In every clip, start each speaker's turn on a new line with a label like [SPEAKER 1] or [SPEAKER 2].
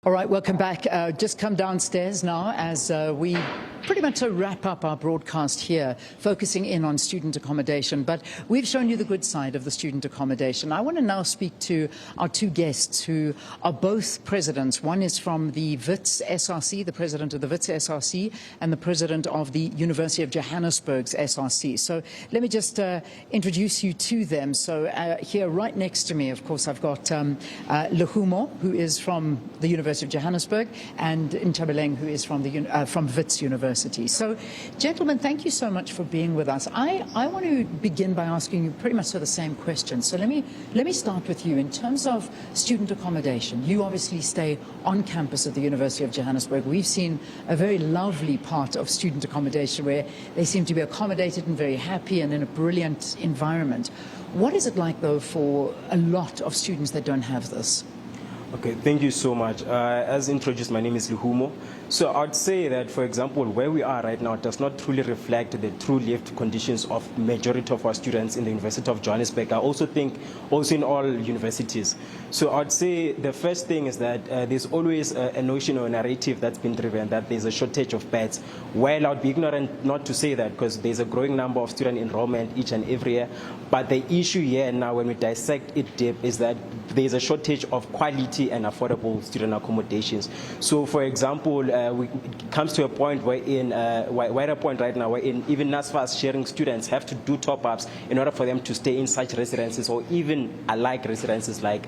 [SPEAKER 1] All right, welcome back. Just come downstairs now as we pretty much wrap up our broadcast here, focusing in on student accommodation. But we've shown you the good side of the student accommodation. I want to now speak to our two guests who are both presidents. One is from the Wits SRC, the president of the Wits SRC, and the president of the University of Johannesburg's SRC. So let me just introduce you to them. So here right next to me, of course, I've got Lehumo, who is from the University of Johannesburg, and Nchabeleng, who is from Wits University. So, gentlemen, thank you so much for being with us. I want to begin by asking you pretty much the same question. So let me start with you. In terms of student accommodation, you obviously stay on campus at the University of Johannesburg. We've seen a very lovely part of student accommodation where they seem to be accommodated and very happy and in a brilliant environment. What is it like, though, for a lot of students that don't have this?
[SPEAKER 2] Okay, thank you so much. As introduced, my name is Lehumo. So I'd say that, for example, where we are right now does not truly reflect the true lived conditions of majority of our students in the University of Johannesburg. I also think also in all universities. So I'd say the first thing is that there's always a notion or a narrative that's been driven that there's a shortage of beds. Well, I'd be ignorant not to say that because there's a growing number of student enrollment each and every year. But the issue here now, when we dissect it deep, is that there's a shortage of quality and affordable student accommodations. So, for example, it comes to a point wherein, we're at a point right now wherein even NSFAS sharing students have to do top-ups in order for them to stay in such residences or even alike residences like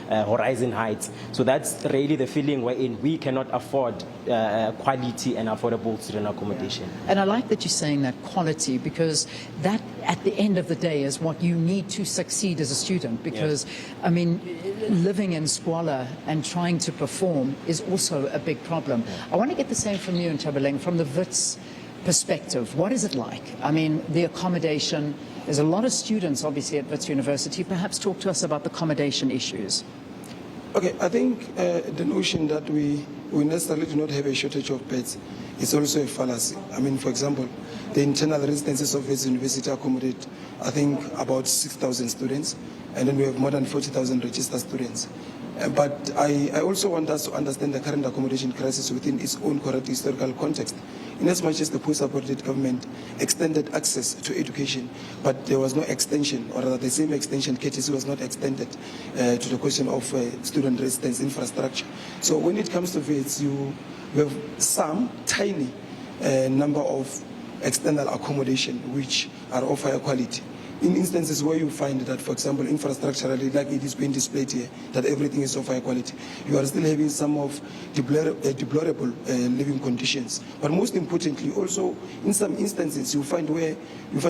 [SPEAKER 2] Horizon Heights. So that's really the feeling wherein we cannot afford quality and affordable student accommodation.
[SPEAKER 1] Yeah. And I like that you're saying that quality, because that at the end of the day is what you need to succeed as a student, because yes. I mean, living in squalor and trying to perform is also a big problem. Yeah. I want to get the same from you, Nchabeleng, from the Wits perspective. What is it like? I mean, the accommodation, there's a lot of students obviously at Wits University. Perhaps talk to us about the accommodation issues.
[SPEAKER 3] Okay, I think the notion that we necessarily do not have a shortage of beds is also a fallacy. I mean, for example, the internal residences of Wits University accommodate, I think, about 6,000 students, and then we have more than 40,000 registered students. But I also want us to understand the current accommodation crisis within its own correct historical context. In as much as the post-apartheid government extended access to education, but there was no extension, or rather the same extension courtesy was not extended to the question of student residence infrastructure. So when it comes to Wits, you have some tiny number of external accommodation which are of higher quality. In instances where you find that, for example, infrastructurally, like it is being displayed here, that everything is of high quality, you are still having some of deplorable living conditions. But most importantly, also, in some instances, you find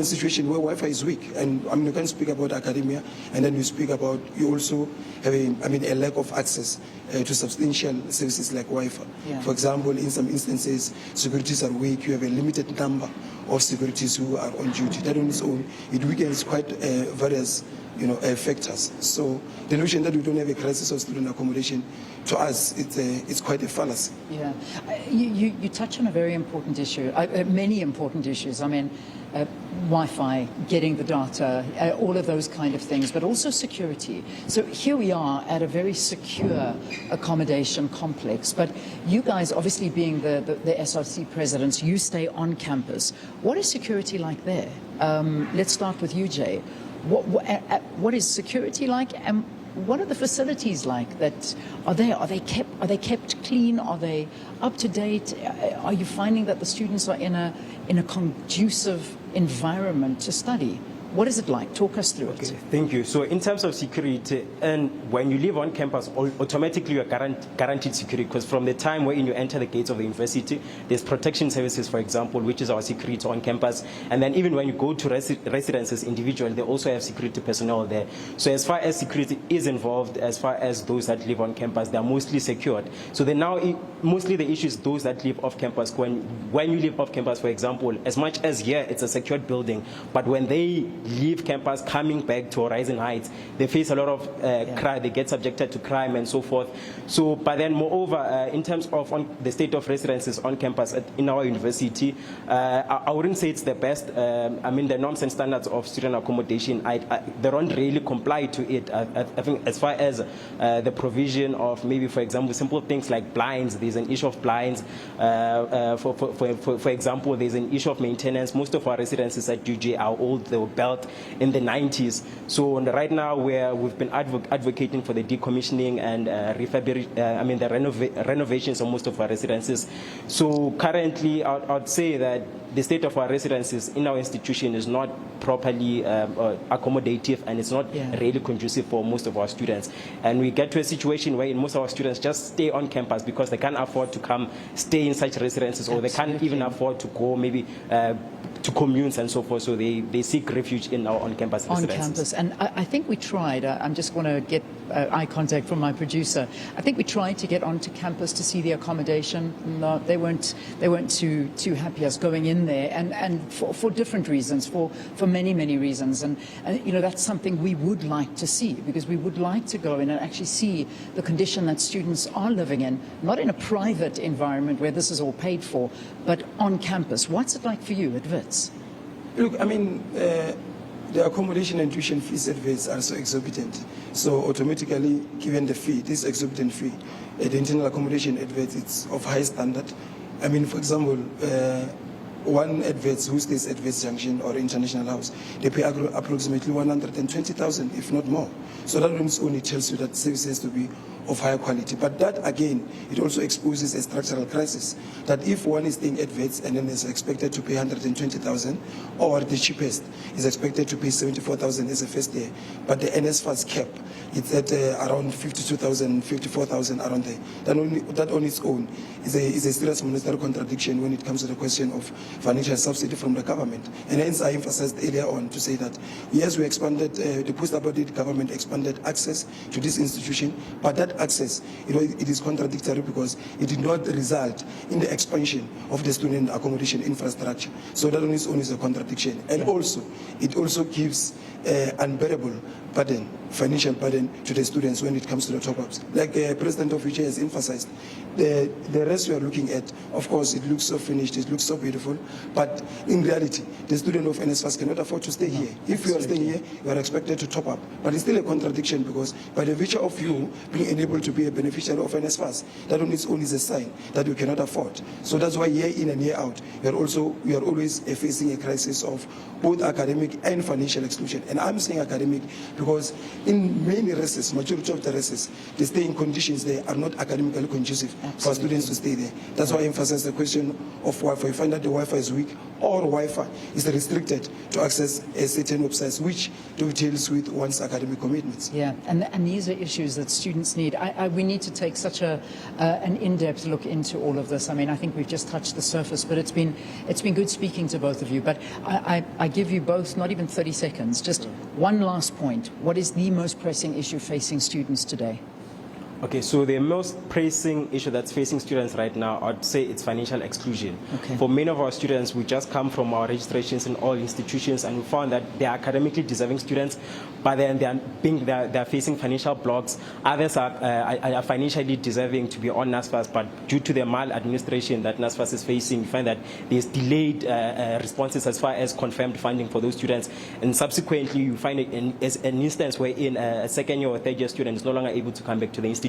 [SPEAKER 3] situations where Wi-Fi is weak. And I mean, you can speak about academia, and then you also have a lack of access to substantial services like Wi-Fi. Yeah. For example, in some instances, securities are weak. You have a limited number of securities who are on duty. That on its own, it weakens quite various factors. So the notion that we don't have a crisis of student accommodation, to us, it's quite a fallacy.
[SPEAKER 1] Yeah, you touch on a very important issue, many important issues. I mean, Wi-Fi, getting the data, all of those kind of things, but also security. So here we are at a very secure accommodation complex, but you guys, obviously being the SRC presidents, you stay on campus. What is security like there? Let's start with you, Jay. What is security like, and what are the facilities like that are there? Are they kept clean? Are they up to date? Are you finding that the students are in a conducive environment to study? What is it like? Talk us through it.
[SPEAKER 2] Thank you. So in terms of security, and when you live on campus, automatically you are guaranteed security, because from the time when you enter the gates of the university, there's protection services, for example, which is our security on campus. And then even when you go to residences individually, they also have security personnel there. So as far as security is involved, as far as those that live on campus, they're mostly secured. So then now, mostly the issue is those that live off campus. When you live off campus, for example, as much as here it's a secured building, but when they leave campus coming back to Horizon Heights, they face a lot of crime, they get subjected to crime and so forth. So, but then moreover, in terms of the state of residences on campus in our university, I wouldn't say it's the best. I mean, the norms and standards of student accommodation, they don't really comply to it. I think as far as the provision of maybe, for example, simple things like blinds, there's an issue of blinds. For example, there's an issue of maintenance. Most of our residences at UJ are old. They were built in the 90s. So right now we've been advocating for the decommissioning and the renovations of most of our residences. So currently, I'd say that the state of our residences in our institution is not properly accommodative, and it's not really conducive for most of our students. And we get to a situation where most of our students just stay on campus because they can't afford to come stay in such residences, or they can't even afford to go maybe to communes and so forth. So they seek refuge in our on-campus residences.
[SPEAKER 1] On campus. And I think we tried, I'm just going to get eye contact from my producer. I think we tried to get onto campus to see the accommodation. No, they weren't too happy us going in there, and for different reasons, for many reasons. And you know, that's something we would like to see, because we would like to go in and actually see the condition that students are living in, not in a private environment where this is all paid for, but on campus. What's it like for you at Wits?
[SPEAKER 3] Look, I mean, the accommodation and tuition fees at Wits are so exorbitant. So automatically, given the fee, this exorbitant fee, the internal accommodation at Wits, it's of high standard. I mean, for example, one at Wits who stays at Wits Junction or International House, they pay approximately 120,000, if not more. So that only tells you that service has to be of higher quality. But that, again, it also exposes a structural crisis, that if one is staying at Wits and then is expected to pay 120,000, or the cheapest is expected to pay 74,000 as a first year, but the NSFAS cap, it's at around 52,000, 54,000, around there. That on its own is a serious monetary contradiction when it comes to the question of financial subsidy from the government. And hence I emphasized earlier on to say that, yes, we expanded, the post-apartheid government expanded access to this institution, but that access, it is contradictory because it did not result in the expansion of the student accommodation infrastructure. So that on its own is a contradiction. And also, it also gives unbearable burden, financial burden to the students when it comes to the top-ups. Like the President of UJ has emphasized, the rest we are looking at, of course, it looks so finished, it looks so beautiful, but in reality, the student of NSFAS cannot afford to stay here. If you are staying here, you are expected to top up. But it's still a contradiction, because by the virtue of you being enabled to be a beneficiary of NSFAS, that on its own is a sign that you cannot afford. So that's why year in and year out, we are always facing a crisis of both academic and financial exclusion. And I'm saying academic because in many races, majority of the races, the staying conditions there are not academically conducive for students to stay there. That's why I emphasize the question of Wi-Fi. You find that the Wi-Fi is weak, or Wi-Fi is restricted to access a certain websites, which deals with one's academic commitments.
[SPEAKER 1] Yeah, and these are issues that students need. We need to take such an in-depth look into all of this. I mean, I think we've just touched the surface, but it's been good speaking to both of you. But I give you both not even 30 seconds, just one last point. What is the most pressing issue facing students today?
[SPEAKER 2] Okay, so the most pressing issue that's facing students right now, I'd say it's financial exclusion.
[SPEAKER 1] Okay.
[SPEAKER 2] For many of our students, we just come from our registrations in all institutions, and we found that they are academically deserving students, but then they're facing financial blocks. Others are financially deserving to be on NSFAS, but due to the maladministration that NSFAS is facing, you find that there's delayed responses as far as confirmed funding for those students. And subsequently, you find it as an instance wherein a second year or third year student is no longer able to come back to the institution.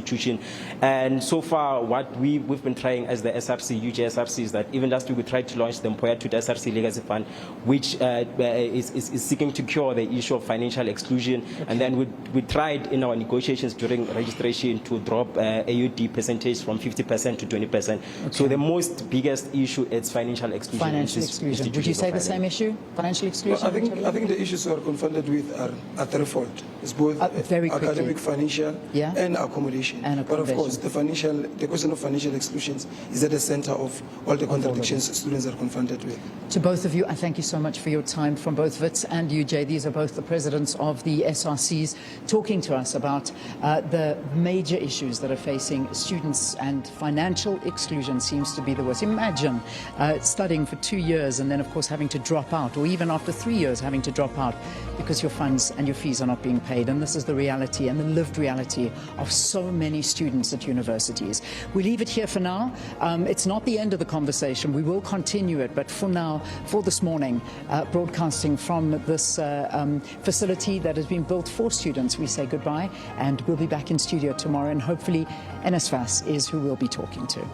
[SPEAKER 2] And so far, what we've been trying as the SRC, UJ SRC, is that even last week we tried to launch the Employer to the SRC Legacy Fund, which is seeking to cure the issue of financial exclusion. Okay. And then we tried in our negotiations during registration to drop AUD percentage from 50% to 20%. Okay. So the most biggest issue is financial exclusion.
[SPEAKER 1] Financial exclusion. Would you say the same issue? Financial exclusion?
[SPEAKER 3] Well, I think the issues we are confronted with are threefold. It's both academic, financial, and accommodation. accommodation.
[SPEAKER 1] And
[SPEAKER 3] But of
[SPEAKER 1] accommodation.
[SPEAKER 3] course, the question of financial exclusions is at the center of all the contradictions students are confronted with.
[SPEAKER 1] To both of you, I thank you so much for your time, from both Wits and UJ. These are both the presidents of the SRCs talking to us about the major issues that are facing students, and financial exclusion seems to be the worst. Imagine studying for 2 years and then, of course, having to drop out, or even after 3 years having to drop out because your funds and your fees are not being paid. And this is the reality and the lived reality of so many students at universities. We leave it here for now. It's not the end of the conversation. We will continue it, but for now, for this morning, broadcasting from this facility that has been built for students, we say goodbye, and we'll be back in studio tomorrow, and hopefully NSFAS is who we'll be talking to.